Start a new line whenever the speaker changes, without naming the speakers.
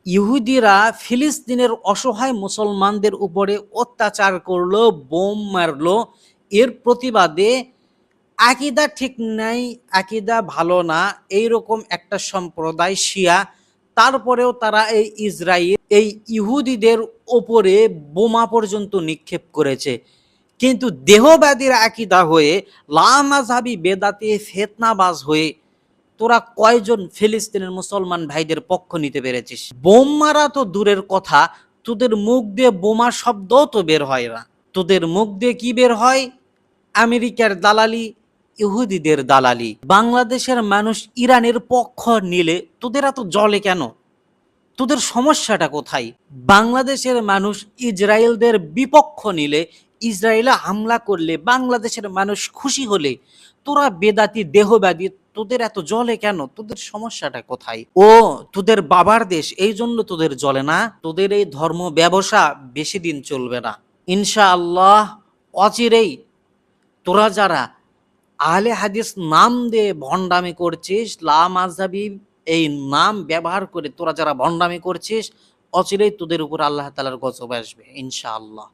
ইহুদিরা ফিলিস্তিনের অসহায় মুসলমানদের উপরে অত্যাচার করলো, বোম মারলো। এর প্রতিবাদে আকীদা ঠিক নাই, আকীদা ভালো না, এইরকম একটা সম্প্রদায় শিয়া, তারপরেও তারা এই ইসরায়েল, এই ইহুদিদের ওপরে বোমা পর্যন্ত নিক্ষেপ করেছে। কিন্তু দেহবাদীর আকীদা হয়ে, লামাযহাবী বেদাতি ফিতনাবাজ হয়ে তোরা কয়জন ফিলিস্তিনের মুসলমান ভাইদের পক্ষ নিতে পেরেছিস? বোম মারা তো দূরের কথা, তোদের মুখ দিয়ে বোমা শব্দও তো বের হয় না। তোদের মুখ দিয়ে কি বের হয়? আমেরিকার দালালি, ইহুদিদের দালালি। বাংলাদেশের মানুষ ইরানের পক্ষ নিলে তোদের এত জ্বলে কেন? তোদের সমস্যাটা কোথায়? বাংলাদেশের মানুষ ইসরায়েলদের বিপক্ষ নিলে, ইসরায়েলে হামলা করলে বাংলাদেশের মানুষ খুশি হলে তোরা বেদাতি দেহবাদী, তোদের এত জ্বলে কেন? তোদের সমস্যাটা কোথায়? ও তোদের বাবার দেশ, এই জন্য তোদের জ্বলে না? তোদের এই ধর্ম ব্যবসা বেশি দিন চলবে না ইনশাআল্লাহ। অচিরেই তোরা যারা আহলে হাদিস নাম দিয়ে ভণ্ডামি করছিস, লামাযহাবী এই নাম ব্যবহার করে তোরা যারা ভণ্ডামি করছিস, অচিরেই তোদের উপর আল্লাহ তাআলার গজব আসবে ইনশাআল্লাহ।